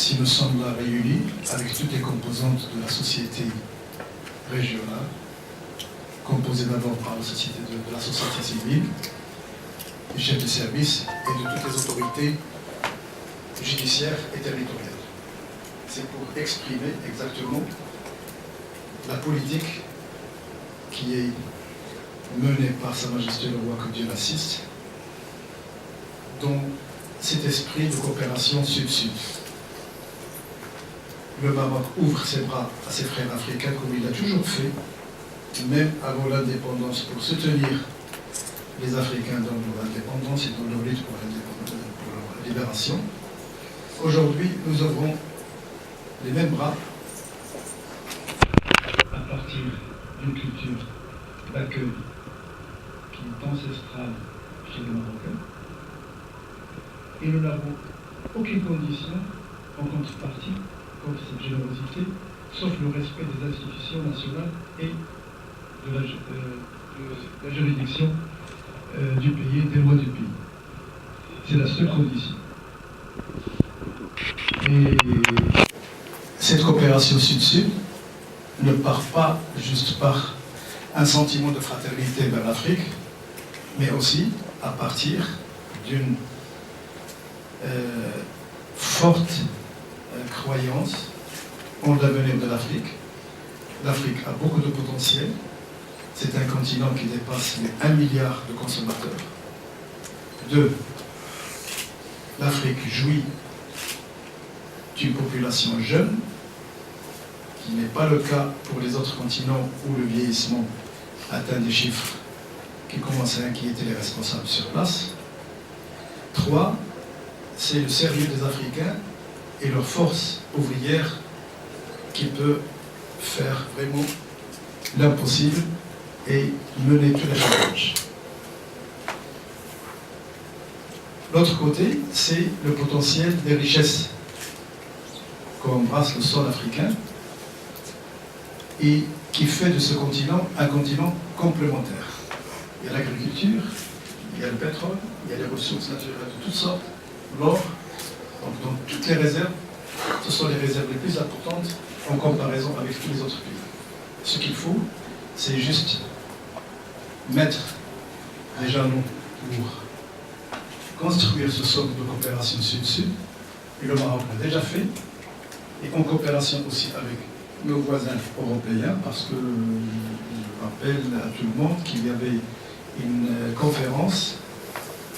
si nous sommes là réunis avec toutes les composantes de la société régionale, composée d'abord par la société de la société civile, des chefs de service et de toutes les autorités judiciaires et territoriales. C'est pour exprimer exactement la politique qui est menée par Sa Majesté le Roi, que Dieu l'assiste, dans cet esprit de coopération sud-sud. Le Maroc ouvre ses bras à ses frères africains comme il l'a toujours fait, même avant l'indépendance, pour soutenir les Africains dans leur indépendance et dans leur lutte pour leur libération. Aujourd'hui, nous ouvrons les mêmes bras à partir d'une culture d'accueil qui est ancestrale chez les Marocains. Et nous n'avons aucune condition en contrepartie contre cette générosité, sauf le respect des institutions nationales et de la juridiction du pays, des lois du pays. C'est la seule condition. Et cette coopération sud-sud ne part pas juste par un sentiment de fraternité vers l'Afrique, mais aussi à partir d'une forte croyance en l'avenir de l'Afrique. L'Afrique a beaucoup de potentiel. C'est un continent qui dépasse les 1 milliard de consommateurs. 2. L'Afrique jouit d'une population jeune, qui n'est pas le cas pour les autres continents où le vieillissement atteint des chiffres qui commencent à inquiéter les responsables sur place. 3. C'est le sérieux des Africains et leur force ouvrière qui peut faire vraiment l'impossible et mener tous les challenges. L'autre côté, c'est le potentiel des richesses qu'embrasse le sol africain et qui fait de ce continent un continent complémentaire. Il y a l'agriculture, il y a le pétrole, il y a les ressources naturelles de toutes sortes, l'or. Donc dans toutes les réserves, ce sont les réserves les plus importantes en comparaison avec tous les autres pays. Ce qu'il faut, c'est juste mettre des jalons pour construire ce socle de coopération sud-sud. Et le Maroc l'a déjà fait, et en coopération aussi avec nos voisins européens, parce que je rappelle à tout le monde qu'il y avait une conférence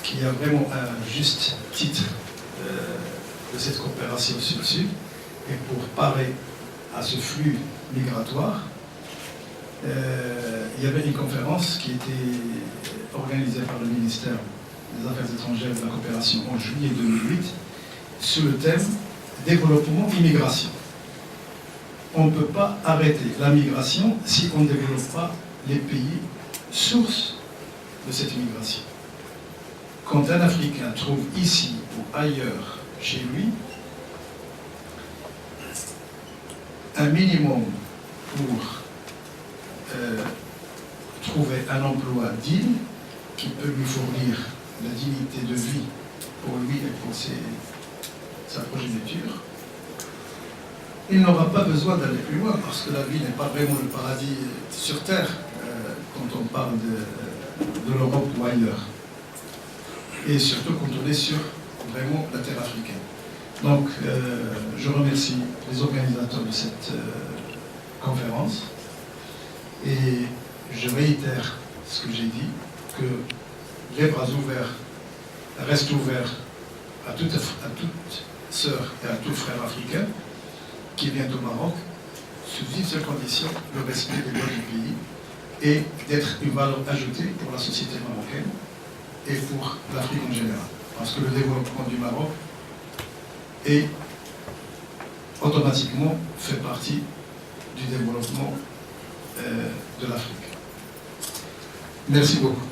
qui a vraiment un juste titre de cette coopération sud-sud, et pour parer à ce flux migratoire, il y avait une conférence qui était organisée par le ministère des Affaires étrangères et de la coopération en juillet 2008 sur le thème développement-immigration. On ne peut pas arrêter la migration si on ne développe pas les pays sources de cette immigration. Quand un Africain trouve ici ou ailleurs chez lui un minimum pour trouver un emploi digne qui peut lui fournir la dignité de vie pour lui et pour sa progéniture, il n'aura pas besoin d'aller plus loin, parce que la vie n'est pas vraiment le paradis sur Terre quand on parle de l'Europe ou ailleurs. Et surtout quand on est sur vraiment la terre africaine. Donc, je remercie les organisateurs de cette conférence et je réitère ce que j'ai dit, que les bras ouverts restent ouverts à toute sœur et à tout frère africain qui vient au Maroc, sous une seule condition, le respect des lois du pays et d'être une valeur ajoutée pour la société marocaine et pour l'Afrique en général. Parce que le développement du Maroc est automatiquement fait partie du développement de l'Afrique. Merci beaucoup.